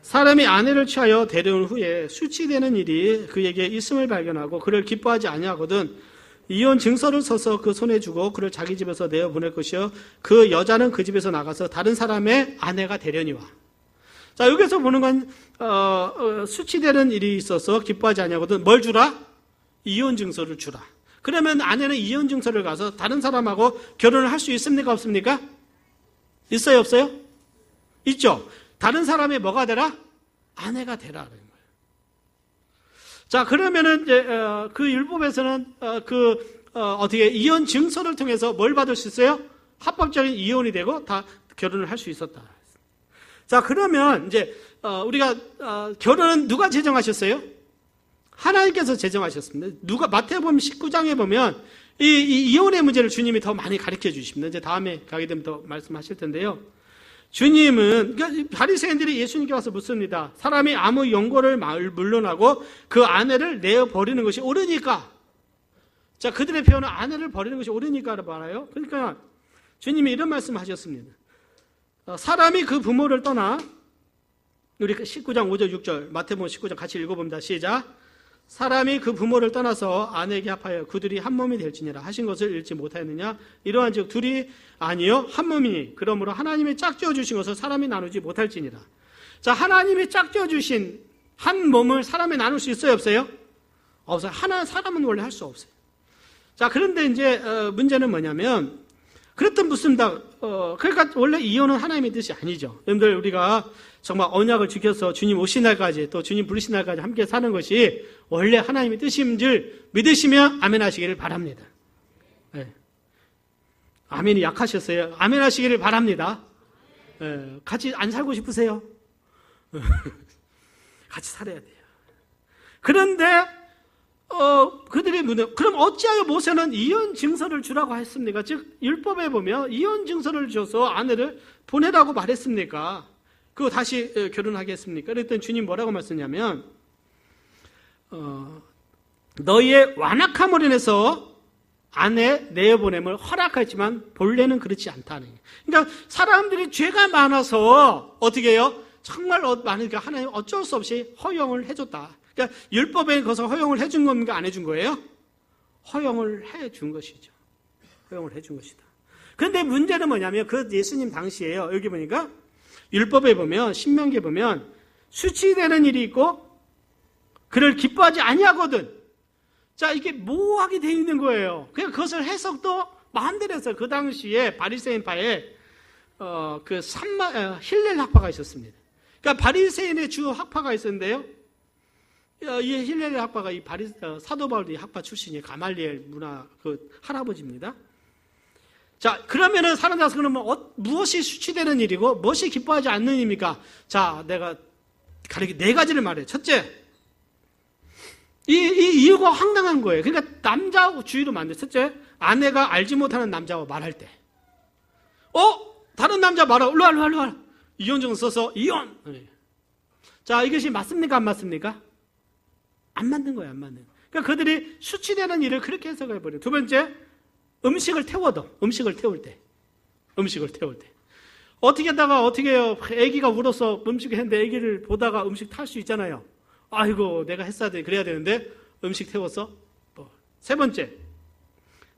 사람이 아내를 취하여 데려온 후에 수치되는 일이 그에게 있음을 발견하고 그를 기뻐하지 아니하거든 이혼 증서를 써서 그 손에 주고 그를 자기 집에서 내어보낼 것이요 그 여자는 그 집에서 나가서 다른 사람의 아내가 되려니와. 자, 여기서 보는 건 수치되는 일이 있어서 기뻐하지 아니하거든 뭘 주라? 이혼 증서를 주라. 그러면 아내는 이혼 증서를 가서 다른 사람하고 결혼을 할 수 있습니까, 없습니까? 있어요, 없어요? 있죠. 다른 사람의 뭐가 되라? 아내가 되라. 자, 그러면은 이제 그 율법에서는 어떻게 이혼 증서를 통해서 뭘 받을 수 있어요? 합법적인 이혼이 되고 다 결혼을 할 수 있었다. 자, 그러면 이제 우리가 결혼은 누가 제정하셨어요? 하나님께서 제정하셨습니다. 마태복음 19장에 보면 이 이혼의 문제를 주님이 더 많이 가르쳐 주십니다. 이제 다음에 가게 되면 더 말씀하실 텐데요. 주님은, 그러니까 바리새인들이 예수님께 와서 묻습니다. 사람이 아무 연고를 물러나고 그 아내를 내어버리는 것이 옳으니까. 자, 그들의 표현은 아내를 버리는 것이 옳으니까를 말해요. 그러니까 주님이 이런 말씀을 하셨습니다. 사람이 그 부모를 떠나, 우리 19장 5절 6절 마태복음 19장 같이 읽어봅니다. 시작. 사람이 그 부모를 떠나서 아내에게 합하여 그들이 한 몸이 될지니라 하신 것을 읽지 못하였느냐? 이러한 즉 둘이 아니요 한 몸이니 그러므로 하나님이 짝지어 주신 것을 사람이 나누지 못할지니라. 자, 하나님이 짝지어 주신 한 몸을 사람이 나눌 수 있어요, 없어요? 없어요. 사람은 원래 할 수 없어요. 자, 그런데 이제 문제는 뭐냐면 그랬던 묻습니다. 그러니까 원래 이혼은 하나님의 뜻이 아니죠. 여러분들 우리가 정말 언약을 지켜서 주님 오신 날까지 또 주님 부르신 날까지 함께 사는 것이 원래 하나님의 뜻인 줄 믿으시면 아멘 하시기를 바랍니다. 네. 아멘이 약하셨어요. 아멘 하시기를 바랍니다. 네. 같이 안 살고 싶으세요? 같이 살아야 돼요. 그런데 그들이 그럼 어찌하여 모세는 이혼 증서를 주라고 했습니까? 즉 율법에 보면 이혼 증서를 줘서 아내를 보내라고 말했습니까? 그거 다시 결혼하겠습니까? 그랬더니 주님 뭐라고 말씀하냐면 너희의 완악함으로 인해서 아내 내어보냄을 허락하지만 본래는 그렇지 않다는 거예요. 그러니까 사람들이 죄가 많아서 어떻게 해요? 정말 많으니까 하나님 어쩔 수 없이 허용을 해줬다. 그러니까 율법에 그것을 허용을 해준 겁니까? 안 해준 거예요? 허용을 해준 것이죠. 허용을 해준 것이다. 그런데 문제는 뭐냐면 그 예수님 당시에요. 여기 보니까 율법에 보면 신명기에 보면 수치되는 일이 있고 그를 기뻐하지 아니하거든. 자, 이게 모호하게 되어 있는 거예요. 그냥 그것을 해석도 마음대로 해서 그 당시에 바리새인파에 힐렐 학파가 있었습니다. 그러니까 바리새인의 주 학파가 있었는데요. 이 힐렐 학파가 사도 바울의 학파 출신이 가말리엘 문화 할아버지입니다. 자, 그러면은 사람들한테 그러면 무엇이 수치되는 일이고 무엇이 기뻐하지 않는 일입니까? 자, 내가 가르치 네 가지를 말해요. 첫째, 이 이유가 황당한 거예요. 그러니까 남자 주의로 만들. 첫째, 아내가 알지 못하는 남자와 말할 때, 다른 남자 말하고 일로 와. 이혼증 써서 이혼. 자, 이것이 맞습니까? 안 맞습니까? 안 맞는 거예요. 안 맞는 거예요. 그러니까 그들이 수치되는 일을 그렇게 해석해 버려요. 두 번째, 음식을 태울 때 어떻게 하다가 어떻게 해요? 아기가 울어서 음식을 했는데 아기를 보다가 음식 탈 수 있잖아요. 아이고, 내가 했어야 돼. 그래야 되는데 음식 태워서. 세 번째,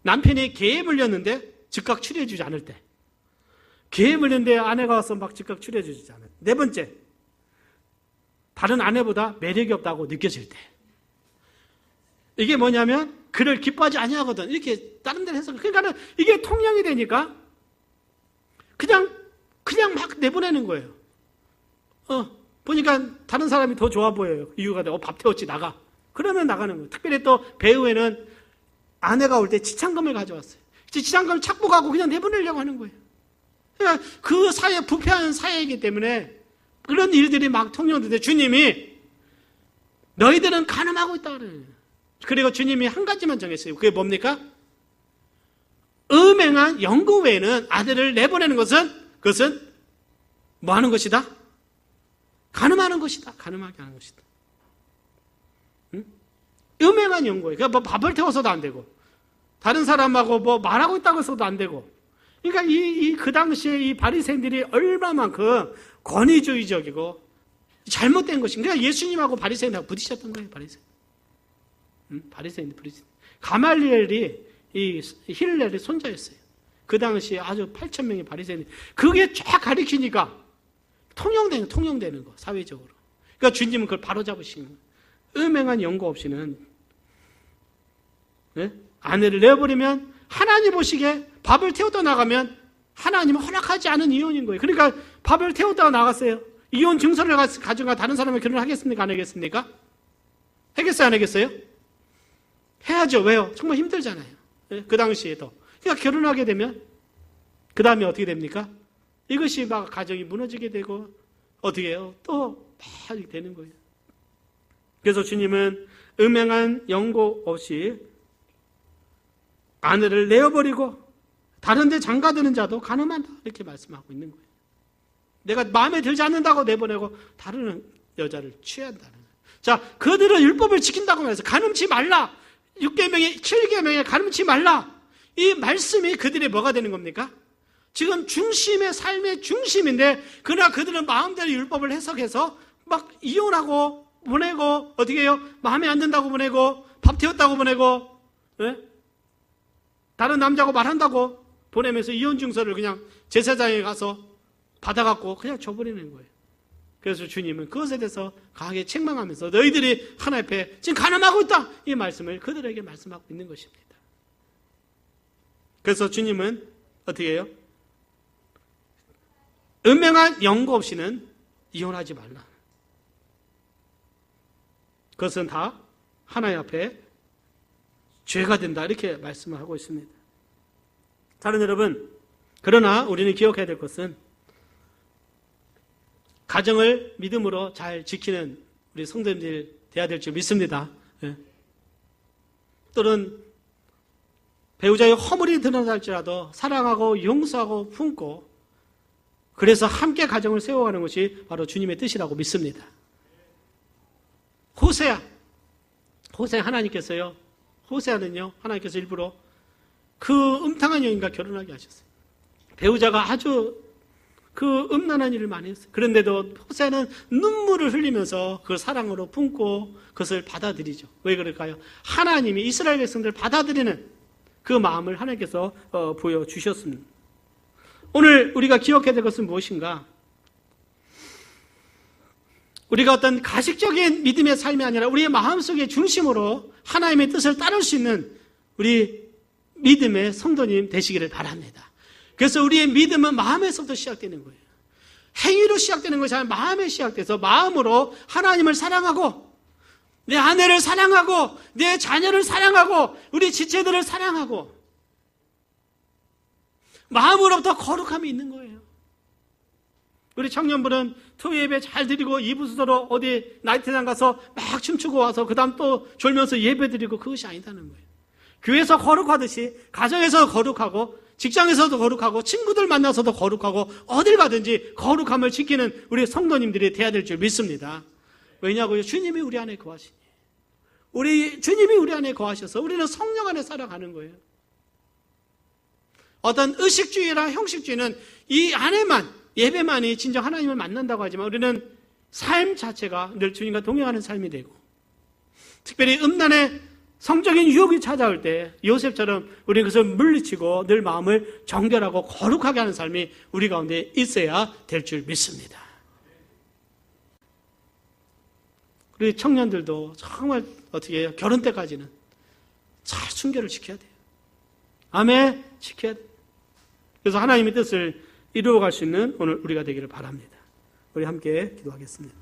남편이 개에 물렸는데 즉각 치료해 주지 않을 때. 개에 물렸는데 아내가 와서 막 즉각 치료해 주지 않을 때. 네 번째, 다른 아내보다 매력이 없다고 느껴질 때. 이게 뭐냐면 그를 기뻐하지 아니하거든. 이렇게 다른 데로 해서. 그러니까는 이게 통용이 되니까 그냥 막 내보내는 거예요. 보니까 다른 사람이 더 좋아 보여요. 이유가 돼. 밥 태웠지, 나가. 그러면 나가는 거예요. 특별히 또 배후에는 아내가 올 때 지참금을 가져왔어요. 지참금을 착복하고 그냥 내보내려고 하는 거예요. 그러니까 그 사회, 부패한 사회이기 때문에 그런 일들이 막 통용되는데 주님이 너희들은 간음하고 있다 그래요. 그리고 주님이 한 가지만 정했어요. 그게 뭡니까? 음행한 영구 외에는 아들을 내보내는 그것은 뭐 하는 것이다? 간음하는 것이다. 간음하게 하는 것이다. 응? 음행한 영구에. 그러니까 뭐 밥을 태워서도 안 되고, 다른 사람하고 뭐 말하고 있다고 해서도 안 되고. 그러니까 그 당시에 이 바리새인들이 얼마만큼 권위주의적이고 잘못된 것인가. 그러니까 예수님하고 바리새인하고 부딪혔던 거예요. 바리새인. 가말리엘이 이 힐렐의 손자였어요. 그 당시에 아주 8,000명의 바리새인이. 그게 쫙 가리키니까 통용되는 거, 사회적으로. 그러니까 주님은 그걸 바로 잡으시는 거예요. 음행한 연고 없이는, 아내를 내버리면 하나님 보시기에 밥을 태우다 나가면 하나님은 허락하지 않은 이혼인 거예요. 그러니까 밥을 태우다가 나갔어요. 이혼 증서를 가져가 다른 사람과 결혼하겠습니까? 안 하겠습니까? 하겠어요? 안 하겠어요? 해야죠. 왜요? 정말 힘들잖아요. 그 당시에도. 그러니까 결혼하게 되면 그 다음에 어떻게 됩니까? 이것이 막 가정이 무너지게 되고 어떻게 해요? 또 막 되는 거예요. 그래서 주님은 음행한 연고 없이 아내를 내어버리고 다른 데 장가드는 자도 간음한다 이렇게 말씀하고 있는 거예요. 내가 마음에 들지 않는다고 내보내고 다른 여자를 취한다는 거예요. 자, 그들은 율법을 지킨다고 말해서 간음치 말라. 6계명에 7계명에 간음치 말라. 이 말씀이 그들의 뭐가 되는 겁니까? 지금 중심의 삶의 중심인데 그러나 그들은 마음대로 율법을 해석해서 막 이혼하고 보내고 어떻게 해요? 마음에 안 든다고 보내고 밥 태웠다고 보내고 다른 남자하고 말한다고 보내면서 이혼 증서를 그냥 제사장에 가서 받아갖고 그냥 줘버리는 거예요. 그래서 주님은 그것에 대해서 강하게 책망하면서 너희들이 하나님 앞에 지금 간음하고 있다 이 말씀을 그들에게 말씀하고 있는 것입니다. 그래서 주님은 어떻게 해요? 음행한 연고 없이는 이혼하지 말라. 그것은 다 하나님 앞에 죄가 된다 이렇게 말씀을 하고 있습니다. 다른 여러분, 그러나 우리는 기억해야 될 것은 가정을 믿음으로 잘 지키는 우리 성도님들 되어야 될 줄 믿습니다. 또는 배우자의 허물이 드러날지라도 사랑하고 용서하고 품고 그래서 함께 가정을 세워가는 것이 바로 주님의 뜻이라고 믿습니다. 호세아 하나님께서요. 호세아는요. 하나님께서 일부러 그 음탕한 여인과 결혼하게 하셨어요. 배우자가 아주 그 음란한 일을 많이 했어요. 그런데도 호세아는 눈물을 흘리면서 그 사랑으로 품고 그것을 받아들이죠. 왜 그럴까요? 하나님이 이스라엘 백성들을 받아들이는 그 마음을 하나님께서 보여주셨습니다. 오늘 우리가 기억해야 될 것은 무엇인가? 우리가 어떤 가식적인 믿음의 삶이 아니라 우리의 마음속의 중심으로 하나님의 뜻을 따를 수 있는 우리 믿음의 성도님 되시기를 바랍니다. 그래서 우리의 믿음은 마음에서부터 시작되는 거예요. 행위로 시작되는 것이 아니라 마음에 시작돼서 마음으로 하나님을 사랑하고 내 아내를 사랑하고 내 자녀를 사랑하고 우리 지체들을 사랑하고 마음으로부터 거룩함이 있는 거예요. 우리 청년부는 토요 예배 잘 드리고 이부수도로 어디 나이트장 가서 막 춤추고 와서 그 다음 또 졸면서 예배 드리고 그것이 아니다는 거예요. 교회에서 거룩하듯이 가정에서 거룩하고 직장에서도 거룩하고 친구들 만나서도 거룩하고 어딜 가든지 거룩함을 지키는 우리 성도님들이 돼야 될 줄 믿습니다. 왜냐고요? 주님이 우리 안에 거하시니. 주님이 우리 안에 거하셔서 우리는 성령 안에 살아가는 거예요. 어떤 의식주의랑 형식주의는 이 안에만, 예배만이 진정 하나님을 만난다고 하지만 우리는 삶 자체가 늘 주님과 동행하는 삶이 되고, 특별히 음란의 성적인 유혹이 찾아올 때 요셉처럼 우리는 그것을 물리치고 늘 마음을 정결하고 거룩하게 하는 삶이 우리 가운데 있어야 될 줄 믿습니다. 우리 청년들도 정말 어떻게 해요? 결혼 때까지는 잘 순결을 지켜야 돼요. 아멘. 지켜야 돼요. 그래서 하나님의 뜻을 이루어갈 수 있는 오늘 우리가 되기를 바랍니다. 우리 함께 기도하겠습니다.